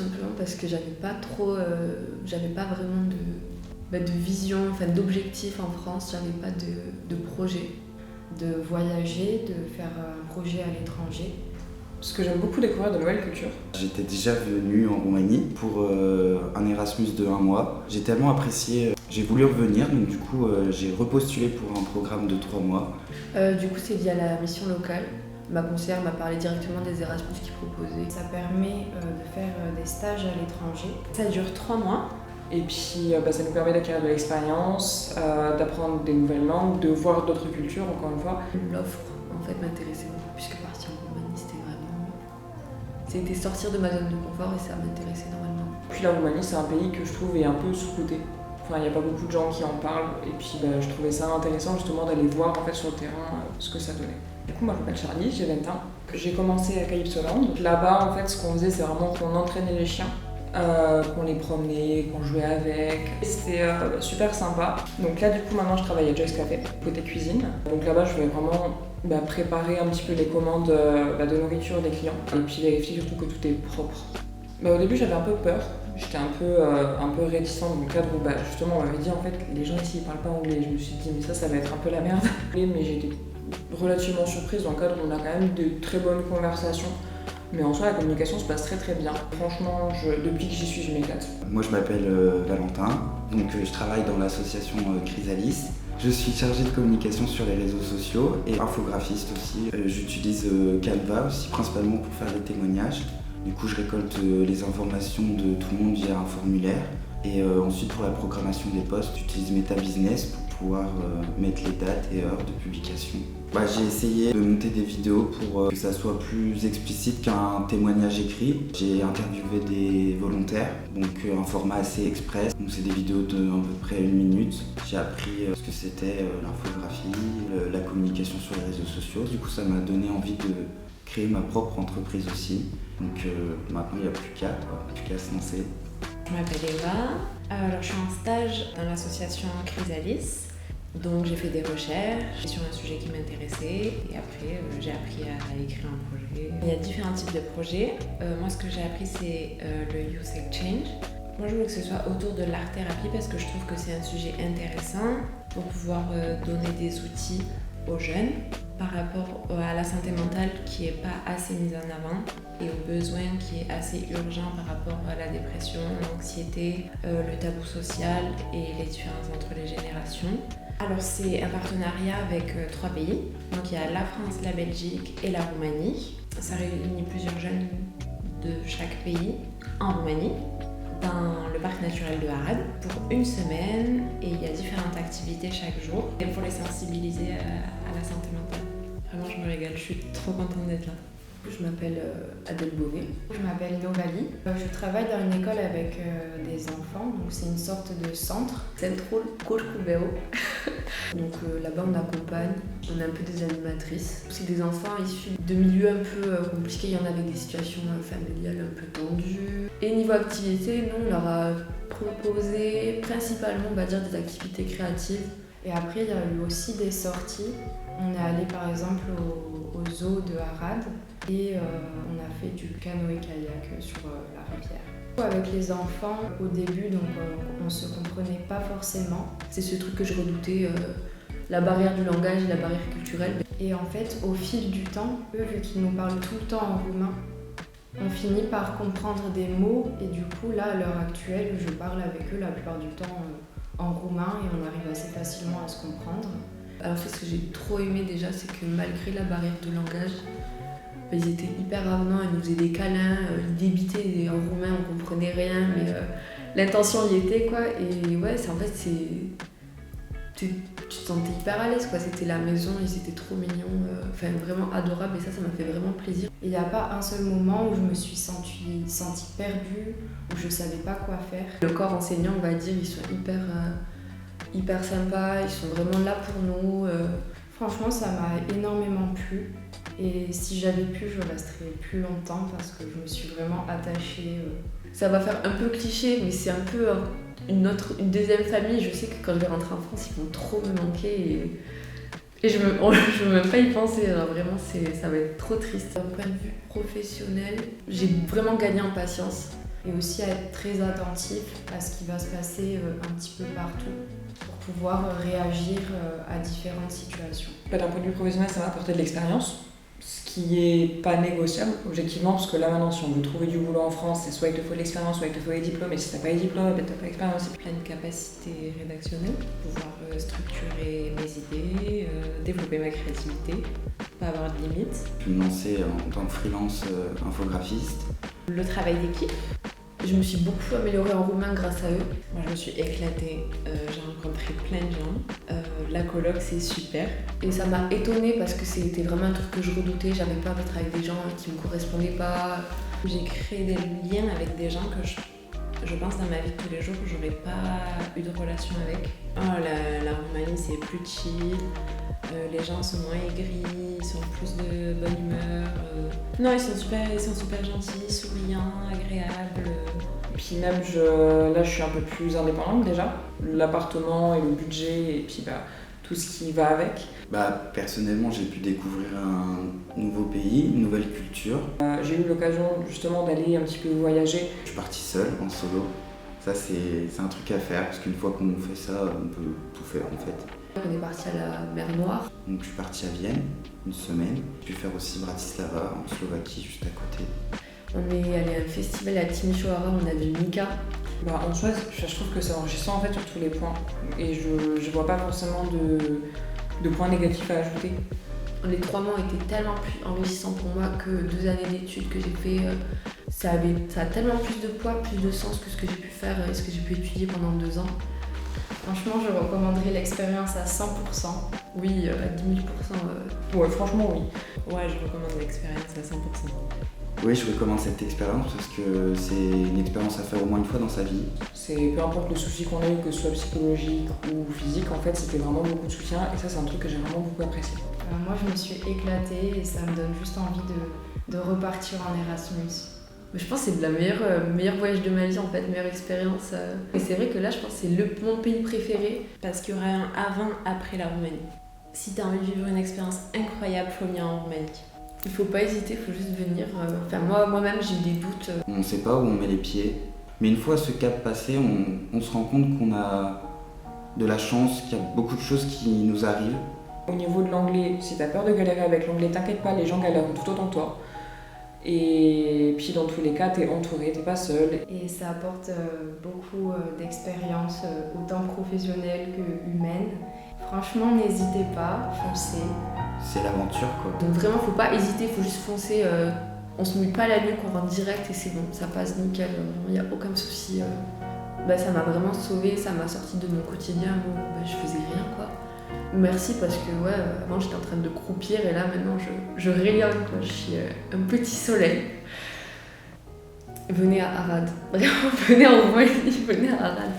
simplement parce que j'avais pas vraiment de vision, enfin d'objectif en France, j'avais pas de projet, de voyager, de faire un projet à l'étranger. Parce que j'aime beaucoup découvrir de nouvelles cultures. J'étais déjà venu en Roumanie pour un Erasmus de 1 mois. J'ai tellement apprécié, j'ai voulu revenir, donc du coup j'ai repostulé pour un programme de 3 mois. Du coup c'est via la mission locale. Ma conseillère m'a parlé directement des Erasmus qu'ils proposaient. Ça permet de faire des stages à l'étranger. Ça dure 3 mois. Et puis ça nous permet d'acquérir de l'expérience, d'apprendre des nouvelles langues, de voir d'autres cultures encore une fois. L'offre en fait m'intéressait beaucoup puisque partir en Roumanie c'était sortir de ma zone de confort et ça m'intéressait énormément. Puis la Roumanie c'est un pays que je trouve est un peu sous-coté. Enfin, il n'y a pas beaucoup de gens qui en parlent et puis je trouvais ça intéressant justement d'aller voir en fait sur le terrain ce que ça donnait. Du coup moi je m'appelle Charlie, j'ai 20 ans. J'ai commencé à Calypsoland. Là-bas en fait ce qu'on faisait c'est vraiment qu'on entraînait les chiens. Qu'on les promenait, qu'on jouait avec. C'était super sympa. Donc là du coup maintenant je travaille à Joyce Café, côté cuisine. Donc là-bas je vais vraiment préparer un petit peu les commandes de nourriture des clients et puis vérifier surtout que tout est propre. Au début j'avais un peu peur, j'étais un peu réticente dans le cadre où justement on m'avait dit en fait les gens ici ils parlent pas anglais. Je me suis dit mais ça va être un peu la merde. Mais j'ai été relativement surprise dans le cadre où on a quand même de très bonnes conversations. Mais en soi, la communication se passe très très bien. Franchement, depuis que j'y suis, je m'éclate. Moi, je m'appelle Valentin, donc je travaille dans l'association Chrysalis. Je suis chargé de communication sur les réseaux sociaux et infographiste aussi. J'utilise Canva aussi, principalement pour faire des témoignages. Du coup, je récolte les informations de tout le monde via un formulaire. Et ensuite, pour la programmation des posts, j'utilise MetaBusiness pour pouvoir mettre les dates et heures de publication. J'ai essayé de monter des vidéos pour que ça soit plus explicite qu'un témoignage écrit. J'ai interviewé des volontaires, donc un format assez express. Donc c'est des vidéos de à peu près 1 minute. J'ai appris ce que c'était l'infographie, la communication sur les réseaux sociaux. Du coup ça m'a donné envie de créer ma propre entreprise aussi. Donc maintenant il n'y a plus qu'à se lancer. Je m'appelle Eva, alors je suis en stage dans l'association Chrysalis. Donc j'ai fait des recherches sur un sujet qui m'intéressait et après j'ai appris à écrire un projet. Il y a différents types de projets. Moi ce que j'ai appris c'est le Youth Exchange. Moi je voulais que ce soit autour de l'art-thérapie parce que je trouve que c'est un sujet intéressant pour pouvoir donner des outils aux jeunes par rapport à la santé mentale qui n'est pas assez mise en avant et aux besoins qui est assez urgent par rapport à la dépression, l'anxiété, le tabou social et les différences entre les générations. Alors c'est un partenariat avec 3 pays, donc il y a la France, la Belgique et la Roumanie. Ça réunit plusieurs jeunes de chaque pays en Roumanie, dans le parc naturel de Arad, pour 1 semaine et il y a différentes activités chaque jour et pour les sensibiliser à la santé mentale. Vraiment je me régale, je suis trop contente d'être là. Je m'appelle Adèle Beauvais. Je m'appelle Novali. Je travaille dans une école avec des enfants, donc c'est une sorte de centre. Centro Corcubeo. Donc là-bas on accompagne, on est un peu des animatrices. C'est des enfants issus de milieux un peu compliqués, il y en a avec des situations familiales un peu tendues. Et niveau activité, nous on leur a proposé principalement on va dire des activités créatives. Et après il y a eu aussi des sorties. On est allé par exemple au zoo de Arad et on a fait du canoë-kayak sur la rivière. Avec les enfants, au début, donc, on se comprenait pas forcément. C'est ce truc que je redoutais, la barrière du langage et la barrière culturelle. Et en fait, au fil du temps, eux, vu qu'ils nous parlent tout le temps en roumain, on finit par comprendre des mots et du coup, là, à l'heure actuelle, je parle avec eux la plupart du temps en roumain et on arrive assez facilement à se comprendre. Alors ce que j'ai trop aimé déjà, c'est que malgré la barrière de langage, ils étaient hyper avenants, ils nous faisaient des câlins, ils débitaient en roumain, on comprenait rien, mais l'intention y était quoi. Et ouais, tu te sentais hyper à l'aise quoi. C'était la maison, ils étaient trop mignons, vraiment adorables et ça m'a fait vraiment plaisir. Il n'y a pas un seul moment où je me suis sentie perdue, où je savais pas quoi faire. Le corps enseignant, on va dire, ils sont hyper sympas, ils sont vraiment là pour nous. Franchement, ça m'a énormément plu et si j'avais pu, je resterais plus longtemps parce que je me suis vraiment attachée. Ça va faire un peu cliché, mais c'est un peu une deuxième famille. Je sais que quand je vais rentrer en France, ils vont trop me manquer et je veux même pas y penser. Alors vraiment, ça va être trop triste. D'un point de vue professionnel, j'ai vraiment gagné en patience. et aussi à être très attentif à ce qui va se passer un petit peu partout pour pouvoir réagir à différentes situations. D'un point de vue professionnel, ça m'a apporté de l'expérience, ce qui est pas négociable objectivement, parce que là maintenant, si on veut trouver du boulot en France, c'est soit il te faut de l'expérience, soit il te faut les diplômes, et si t'as pas les diplômes, ben t'as pas l'expérience. Plein de capacités rédactionnelles, pouvoir structurer mes idées, développer ma créativité, pas avoir de limites. Je vais me lancer en tant que freelance infographiste. Le travail d'équipe. Je me suis beaucoup améliorée en roumain grâce à eux. Moi je me suis éclatée, j'ai rencontré plein de gens. La coloc c'est super. Et ça m'a étonnée parce que c'était vraiment un truc que je redoutais. J'avais peur d'être avec des gens qui me correspondaient pas. J'ai créé des liens avec des gens que je pense dans ma vie de tous les jours que j'aurais pas eu de relation avec. La Roumanie c'est plus chill, les gens sont moins aigris, ils sont plus de bonne humeur. Non, ils sont super gentils, souriants, agréables. Puis même, là je suis un peu plus indépendante déjà. L'appartement et le budget et puis tout ce qui va avec. Personnellement, j'ai pu découvrir un nouveau pays, une nouvelle culture. J'ai eu l'occasion justement d'aller un petit peu voyager. Je suis parti seul, en solo. Ça, c'est un truc à faire, parce qu'une fois qu'on fait ça, on peut tout faire en fait. On est parti à la mer Noire. Donc je suis parti à Vienne, une semaine. J'ai pu faire aussi Bratislava, en Slovaquie, juste à côté. On est allé à un festival à Timișoara, on a vu Mika. En soi, je trouve que c'est enrichissant en fait sur tous les points. Et je vois pas forcément de points négatifs à ajouter. Les 3 mois étaient tellement plus enrichissants pour moi que 2 années d'études que j'ai fait. Ça a tellement plus de poids, plus de sens que ce que j'ai pu faire et ce que j'ai pu étudier pendant 2 ans. Franchement, je recommanderais l'expérience à 100%. Oui, à 10 000%. Ouais, franchement, oui. Ouais, je recommande l'expérience à 100%. Oui, je recommande cette expérience parce que c'est une expérience à faire au moins une fois dans sa vie. C'est peu importe le souci qu'on a eu, que ce soit psychologique ou physique, en fait, c'était vraiment beaucoup de soutien et ça, c'est un truc que j'ai vraiment beaucoup apprécié. Moi, je me suis éclatée et ça me donne juste envie de repartir en Erasmus. Je pense que c'est le meilleur voyage de ma vie en fait, meilleure expérience. Et c'est vrai que là, je pense que c'est mon pays préféré. Parce qu'il y aurait un avant-après la Roumanie. Si t'as envie de vivre une expérience incroyable, faut venir en Roumanie. Il faut pas hésiter, il faut juste venir. Moi-même, j'ai eu des doutes. On ne sait pas où on met les pieds, mais une fois ce cap passé, on se rend compte qu'on a de la chance, qu'il y a beaucoup de choses qui nous arrivent. Au niveau de l'anglais, si t'as peur de galérer avec l'anglais, t'inquiète pas, les gens galèrent tout autant que toi. Et puis dans tous les cas, t'es entouré, t'es pas seul. Et ça apporte beaucoup d'expérience, autant professionnelle que humaine. Franchement, n'hésitez pas, foncez. C'est l'aventure quoi. Donc vraiment, faut pas hésiter, faut juste foncer. On se mouille pas la nuque, on rentre direct et c'est bon, ça passe nickel. Il n'y a aucun souci. Ça m'a vraiment sauvée, ça m'a sorti de mon quotidien où je faisais rien quoi. Merci parce que avant j'étais en train de croupir et là maintenant je rayonne quoi, je suis un petit soleil. Venez à Arad, vraiment venez en Roumanie, venez à Arad.